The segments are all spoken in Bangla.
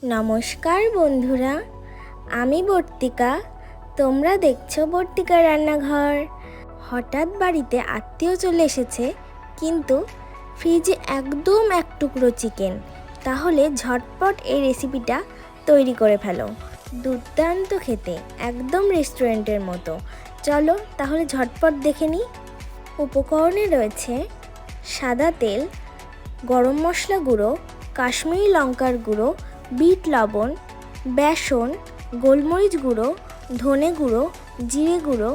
নমস্কার বন্ধুরা, আমি বর্তিকা। তোমরা দেখছো বর্তিকা রান্নাঘর। হঠাৎ বাড়িতে আত্মীয় চলে এসেছে, কিন্তু ফ্রিজে একদম এক টুকরো চিকেন। তাহলে ঝটপট এই রেসিপিটা তৈরি করে ফেলো। দুর্দান্ত খেতে, একদম রেস্টুরেন্টের মতো। চলো তাহলে ঝটপট দেখে নিই। উপকরণে রয়েছে সাদা তেল, গরম মশলা গুঁড়ো, কাশ্মীরি লঙ্কার গুঁড়ো, বিট লবণ, বেসন, গোলমরিচ গুঁড়ো, ধনে গুঁড়ো, জিরে গুঁড়ো,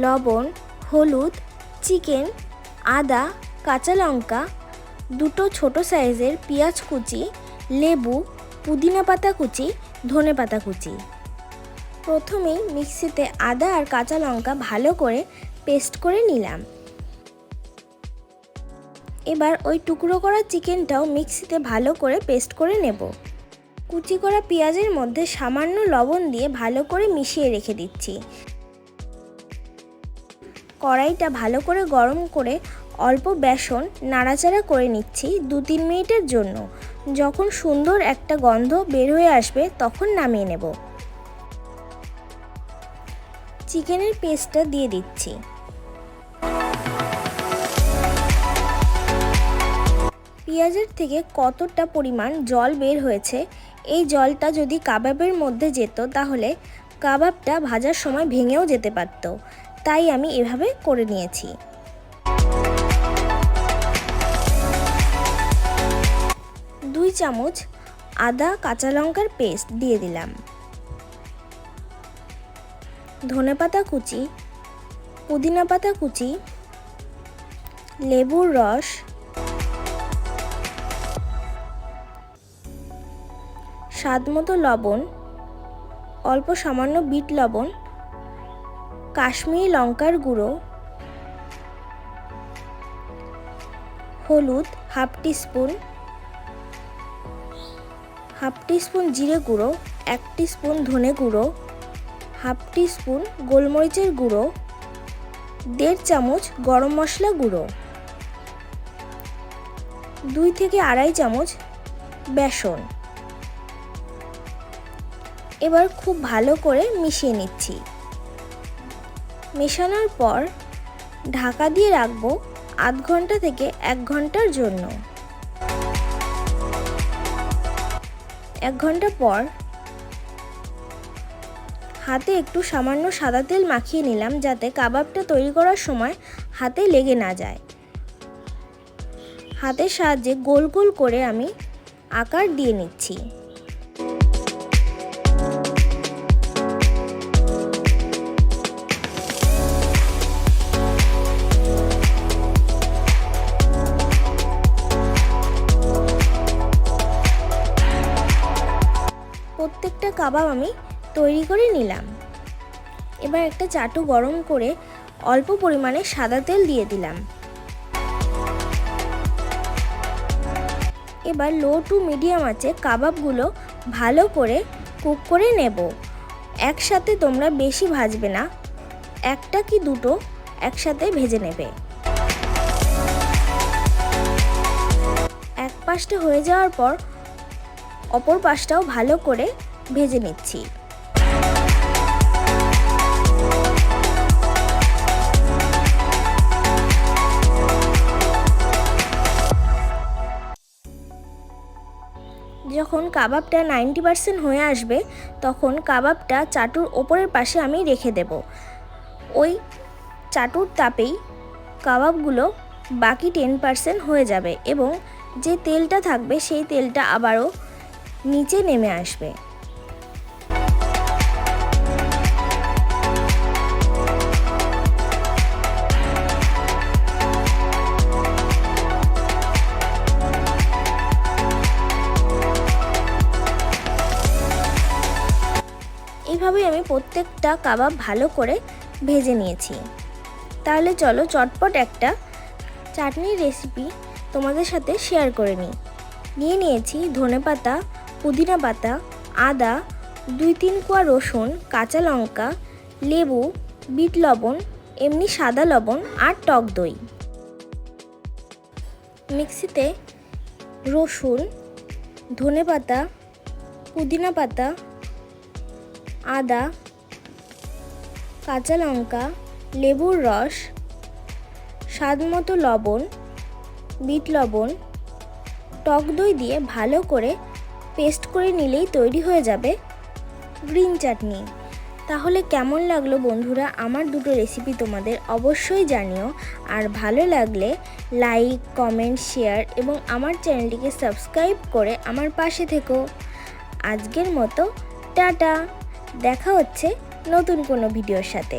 লবণ, হলুদ, চিকেন, আদা, কাঁচা লঙ্কা, দুটো ছোট সাইজের পেঁয়াজ কুচি, লেবু, পুদিনা পাতা কুচি, ধনে পাতা কুচি। প্রথমেই মিক্সিতে আদা আর কাঁচা লঙ্কা ভালো করে পেস্ট করে নিলাম। এবার ওই টুকরো করা চিকেনটাও মিক্সিতে ভালো করে পেস্ট করে নেব। কুচি করা পেঁয়াজের মধ্যে সামান্য লবণ দিয়ে ভালো করে মিশিয়ে রেখে দিচ্ছি। কড়াইটা ভালো করে গরম করে অল্প বেসন নাড়াচাড়া করে নিচ্ছি 2-3 মিনিটের জন্য। যখন সুন্দর একটা গন্ধ বের হয়ে আসবে তখন নামিয়ে নেব। চিকেনের পেস্টটা দিয়ে দিচ্ছি। পেঁয়াজের থেকে কতটা পরিমাণ জল বের হয়েছে, এই জলটা যদি কাবাবের মধ্যে যেত তাহলে কাবাবটা ভাজার সময় ভেঙেও যেতে পারত। তাই আমি এভাবে করে নিয়েছি। দুই চামচ আদা কাঁচা লঙ্কার পেস্ট দিয়ে দিলাম। ধনেপাতা কুচি, পুদিনা পাতা কুচি, লেবুর রস, স্বাদমতো লবণ, অল্প সামান্য বিট লবণ, কাশ্মীরি লঙ্কার গুঁড়ো, হলুদ হাফ টিস্পুন জিরে গুঁড়ো, 1 টিস্পুন ধনে গুঁড়ো, হাফ টিস্পুন গোলমরিচের গুঁড়ো, 1.5 চামচ গরম মশলা গুঁড়ো, 2 থেকে 2.5 চামচ বেসন। এবার খুব ভালো করে মিশিয়ে নিচ্ছি। মেশানোর পর ঢাকা দিয়ে রাখবো আধ ঘন্টা থেকে 1 ঘন্টার জন্য। 1 ঘন্টা পর হাতে একটু সামান্য সাদা তেল মাখিয়ে নিলাম, যাতে কাবাবটা তৈরি করার সময় হাতে লেগে না যায়। হাতের সাহায্যে গোল গোল করে আমি আকার দিয়ে নিচ্ছি। প্রত্যেকটা কাবাব আমি তৈরি করে নিলাম। এবার একটা চাটু গরম করে অল্প পরিমাণে সাদা তেল দিয়ে দিলাম। এবার লো টু মিডিয়াম আঁচে কাবাবগুলো ভালো করে কুক করে নেব। একসাথে তোমরা বেশি ভাজবে না, একটা কি দুটো একসাথে ভেজে নেবে। এক পাশটা হয়ে যাওয়ার পর অপর পাশটাও ভালো করে ভেজে নিচ্ছি। যখন কাবাবটা 90% হয়ে আসবে তখন কাবাবটা চাটুর ওপরের পাশে আমি রেখে দেব। ওই চাটুর তাপেই কাবাবগুলো বাকি 10% হয়ে যাবে এবং যে তেলটা থাকবে সেই তেলটা আবারও নিচে নেমে আসবে। এইভাবেই আমি প্রত্যেকটা কাবাব ভালো করে ভেজে নিয়েছি। তাহলে চলো চটপট একটা চাটনির রেসিপি তোমাদের সাথে শেয়ার করে নিয়ে নিয়েছি ধনেপাতা, পুদিনা পাতা, আদা, 2-3 কোয়া রসুন, কাঁচা লঙ্কা, লেবু, বিট লবণ, এমনি সাদা লবণ আর টক দই। মিক্সিতে রসুন, ধনেপাতা, পুদিনা পাতা, আদা, কাঁচা লঙ্কা, লেবুর রস, স্বাদমতো লবণ, বিট লবণ, টক দই দিয়ে ভালো করে পেস্ট করে নিলেই তৈরি হয়ে যাবে গ্রিন চাটনি। তাহলে কেমন লাগলো বন্ধুরা আমার দুটো রেসিপি তোমাদের অবশ্যই জানিও। আর ভালো লাগলে লাইক, কমেন্ট, শেয়ার এবং আমার চ্যানেলটিকে সাবস্ক্রাইব করে আমার পাশে থেকো। আজকের মতো টাটা, দেখা হচ্ছে নতুন কোনো ভিডিওর সাথে।